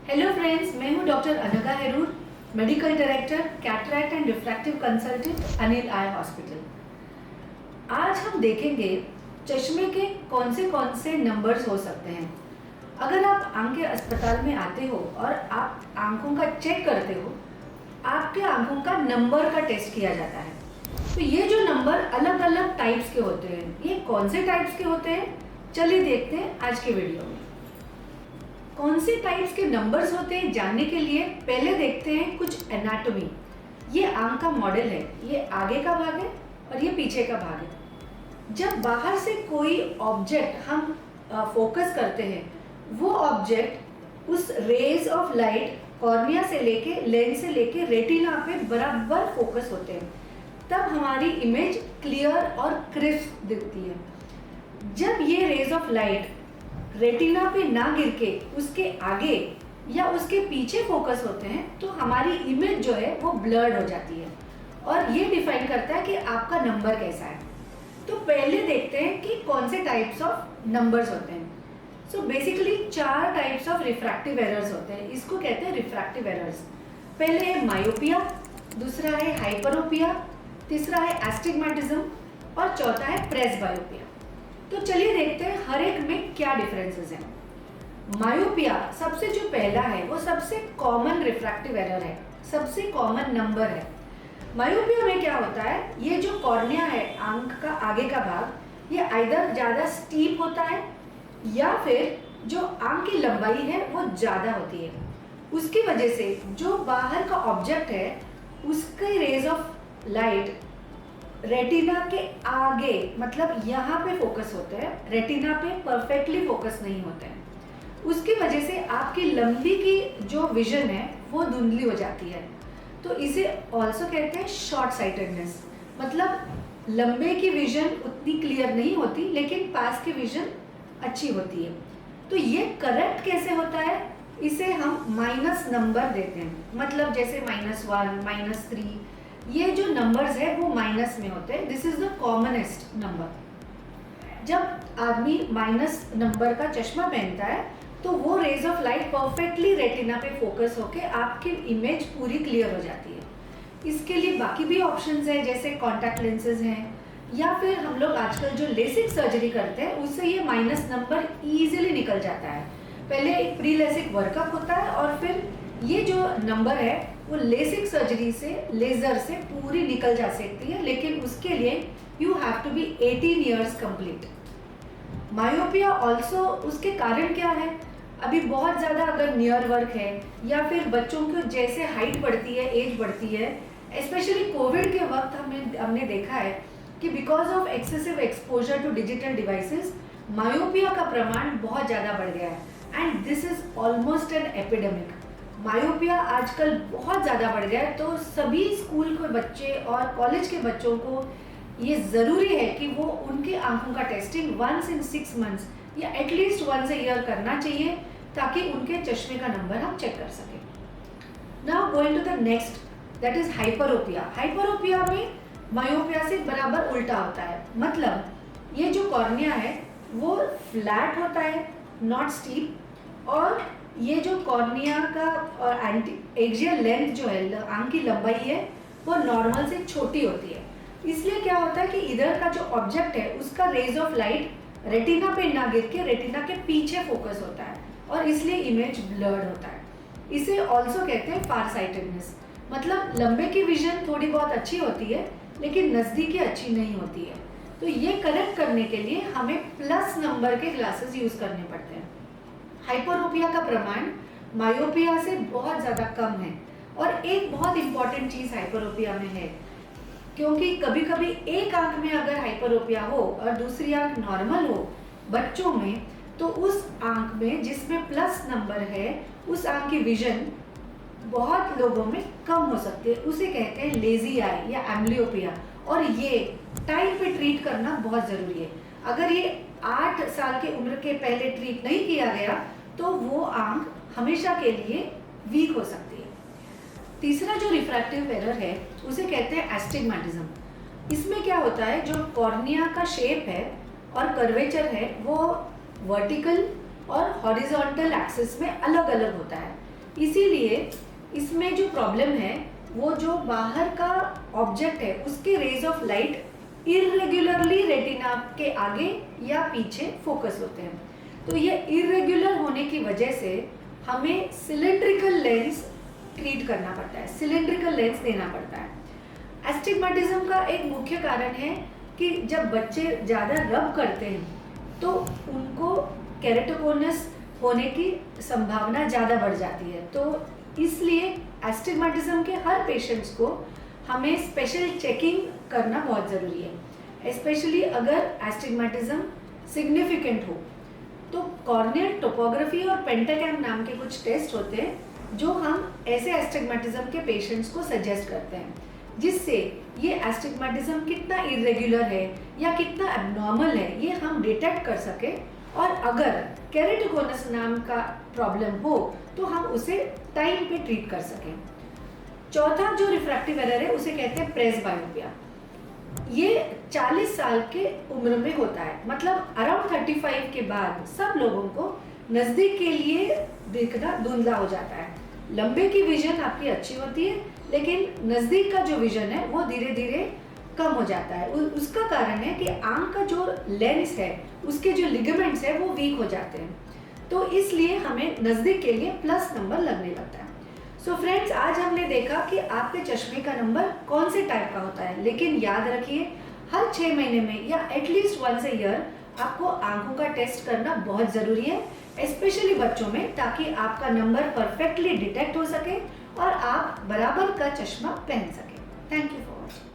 Hello friends, मैं हूं doctor Anagha Herur, medical director, cataract and refractive consultant, Anil eye hospital. आज हम देखेंगे चश्मे के कौन से नंबर्स हो सकते हैं। अगर आप आंख के अस्पताल में आते हो और आप आंखों का चेक करते हो, आपके आंखों का नंबर का टेस्ट किया जाता है। तो ये जो नंबर अलग अलग टाइप्स के होते हैं, ये कौन से टाइप्स के होते हैं, चलिए देखते हैं आज के वीडियो में। कौन से टाइप्स के नंबर्स होते हैं जानने के लिए पहले देखते हैं कुछ एनाटॉमी। ये आंख का मॉडल है, ये आगे का भाग है और ये पीछे का भाग है। जब बाहर से कोई ऑब्जेक्ट हम फोकस करते हैं, वो ऑब्जेक्ट उस रेज ऑफ लाइट कॉर्निया से लेके लेंस से लेके रेटिना पे बराबर फोकस होते हैं, तब हमारी इमेज क्लियर और क्रिस्प दिखती है। जब ये रेज ऑफ लाइट रेटिना पे ना गिर के उसके आगे या उसके पीछे फोकस होते हैं, तो हमारी इमेज जो है वो ब्लर्ड हो जाती है और ये डिफाइन करता है कि आपका नंबर कैसा है। तो पहले देखते हैं कि कौन से टाइप्स ऑफ नंबर्स होते हैं। So basically 4 types of refractive errors होते हैं, इसको कहते हैं रिफ्रैक्टिव एरर्स। पहले है मायोपिया, दूसरा है हाइपरोपिया, तीसरा है एस्टिग्मेटिज्म और चौथा है प्रेसबायोपिया। तो चलिए देखते हैं हर एक में क्या डिफरेंसेस हैं। मायोपिया सबसे जो पहला है वो सबसे कॉमन रिफ्रैक्टिव एरर है, सबसे कॉमन नंबर है। मायोपिया में क्या होता है, ये जो कॉर्निया है आंख का आगे का भाग, ये आइदर ज़्यादा स्टीप होता है या फिर जो आंख की लंबाई है वो ज़्यादा होती है। उसकी वजह से जो बाहर का ऑब्जेक्ट है उसके रेज ऑफ लाइट रेटिना के आगे, मतलब यहाँ पे फोकस होते हैं, रेटिना पे परफेक्टली फोकस नहीं होते हैं। उसकी वजह से आपकी लंबी की जो विजन है वो धुंधली हो जाती है। तो इसे ऑल्सो कहते हैं शॉर्ट साइटेडनेस, मतलब लंबे की विजन उतनी क्लियर नहीं होती लेकिन पास की विजन अच्छी होती है। तो ये करेक्ट कैसे होता है, इसे हम माइनस नंबर देते हैं, मतलब जैसे -1, -3, ये जो नंबर्स है वो माइनस में होते हैं। This is the commonest number. जब आदमी माइनस नंबर का चश्मा पहनता है तो वो rays of light perfectly retina पे फोकस होके आपकी इमेज पूरी क्लियर हो जाती है। इसके लिए बाकी भी ऑप्शंस हैं, जैसे कॉन्टैक्ट लेंसेज हैं, या फिर हम लोग आजकल जो लेसिक सर्जरी करते हैं उससे ये माइनस नंबर ईजिली निकल जाता है। पहले एक प्री लेसिक वर्कअप होता है और फिर ये जो नंबर है वो लेसिक सर्जरी से, लेजर से पूरी निकल जा सकती है, लेकिन उसके लिए you have to be 18 years complete. Myopia also, उसके कारण क्या है, अभी बहुत ज़्यादा अगर नियर वर्क है या फिर बच्चों को जैसे हाइट बढ़ती है, एज बढ़ती है, स्पेशली कोविड के वक्त हमने देखा है कि because of excessive exposure to digital devices myopia का प्रमाण बहुत ज़्यादा बढ़ गया है and this is almost an epidemic. Myopia आजकल बहुत ज़्यादा बढ़ गया है, तो सभी स्कूल के बच्चे और कॉलेज के बच्चों को ये ज़रूरी है कि वो उनके आंखों का टेस्टिंग वंस इन 6 मंथ्स या एटलीस्ट वंस ए ईयर करना चाहिए, ताकि उनके चश्मे का नंबर हम चेक कर सकें। Now going to the next, that is hyperopia. Hyperopia में मायोपिया से बराबर उल्टा होता है, मतलब ये जो कॉर्निया है वो फ्लैट होता है, नॉट स्टीप, और ये जो कॉर्निया का एक्सियल लेंथ जो है, आंख की लंबाई है, वो नॉर्मल से छोटी होती है। इसलिए क्या होता है कि इधर का जो ऑब्जेक्ट है उसका रेज ऑफ लाइट रेटिना पे ना गिर के रेटिना के पीछे फोकस होता है और इसलिए इमेज ब्लर्ड होता है। इसे ऑल्सो कहते हैं फार साइटेडनेस, मतलब लंबे की विजन थोड़ी बहुत अच्छी होती है लेकिन नज़दीकी अच्छी नहीं होती है। तो ये करेक्ट करने के लिए हमें प्लस नंबर के ग्लासेस यूज़ करने पड़ते हैं। हाइपरोपिया का प्रमाण मायोपिया से बहुत ज़्यादा कम है। और एक बहुत इंपॉर्टेंट चीज़ हाइपरोपिया में है, क्योंकि कभी कभी एक आंख में अगर हाइपरोपिया हो और दूसरी आंख नॉर्मल हो बच्चों में, तो उस आंख में जिसमें प्लस नंबर है उस आंख की विजन बहुत लोगों में कम हो सकती है। उसे कहते हैं लेजी आई या एम्ब्लियोपिया, और ये टाइम पे ट्रीट करना बहुत ज़रूरी है। अगर ये 8 साल की उम्र के पहले ट्रीट नहीं किया गया तो वो आंख हमेशा के लिए वीक हो सकती है। तीसरा जो रिफ्रैक्टिव एरर है उसे कहते हैं एस्टिग्मेटिज्म। इसमें क्या होता है, जो कॉर्निया का शेप है और कर्वेचर है वो वर्टिकल और हॉरिजॉन्टल एक्सिस में अलग अलग होता है। इसीलिए इसमें जो प्रॉब्लम है वो जो बाहर का ऑब्जेक्ट है उसके rays of light irregularly retina के आगे या पीछे फोकस होते हैं। तो ये इरेगुलर होने की वजह से हमें सिलेंड्रिकल लेंस ट्रीट करना पड़ता है, सिलेंड्रिकल लेंस देना पड़ता है। एस्टिग्मेटिज्म का एक मुख्य कारण है कि जब बच्चे ज़्यादा रब करते हैं तो उनको केरेटोकोनस होने की संभावना ज़्यादा बढ़ जाती है। तो इसलिए एस्टिग्मेटिज्म के हर पेशेंट्स को हमें स्पेशल चेकिंग करना बहुत ज़रूरी है, स्पेशली अगर एस्टिग्मेटिज्म सिग्निफिकेंट हो। तो कॉर्नियल टोपोग्राफी और पेंटाकैम नाम के कुछ टेस्ट होते हैं जो हम ऐसे एस्टिग्मेटिज्म के पेशेंट्स को सजेस्ट करते हैं, जिससे ये एस्टिग्मेटिज्म कितना इरेगुलर है या कितना एबनॉर्मल है ये हम डिटेक्ट कर सके, और अगर केरेटोकोनस नाम का प्रॉब्लम हो तो हम उसे टाइम पे ट्रीट कर सकें। चौथा जो रिफ्रैक्टिव एरर है उसे कहते हैं प्रेसबायोपिया। ये 40 साल के उम्र में होता है, मतलब अराउंड 35 के बाद सब लोगों को नज़दीक के लिए दिखना धुंधला हो जाता है। लंबे की विजन आपकी अच्छी होती है, लेकिन नज़दीक का जो विजन है वो धीरे धीरे कम हो जाता है। उसका कारण है कि आंख का जो लेंस है उसके जो लिगामेंट्स है वो वीक हो जाते हैं, तो इसलिए हमें नज़दीक के लिए प्लस नंबर लगने लगता है। सो फ्रेंड्स, आज हमने देखा कि आपके चश्मे का नंबर कौन से टाइप का होता है, लेकिन याद रखिए हर 6 महीने में या एटलीस्ट वंस अ ईयर आपको आंखों का टेस्ट करना बहुत ज़रूरी है, स्पेशली बच्चों में, ताकि आपका नंबर परफेक्टली डिटेक्ट हो सके और आप बराबर का चश्मा पहन सकें। Thank you for watching.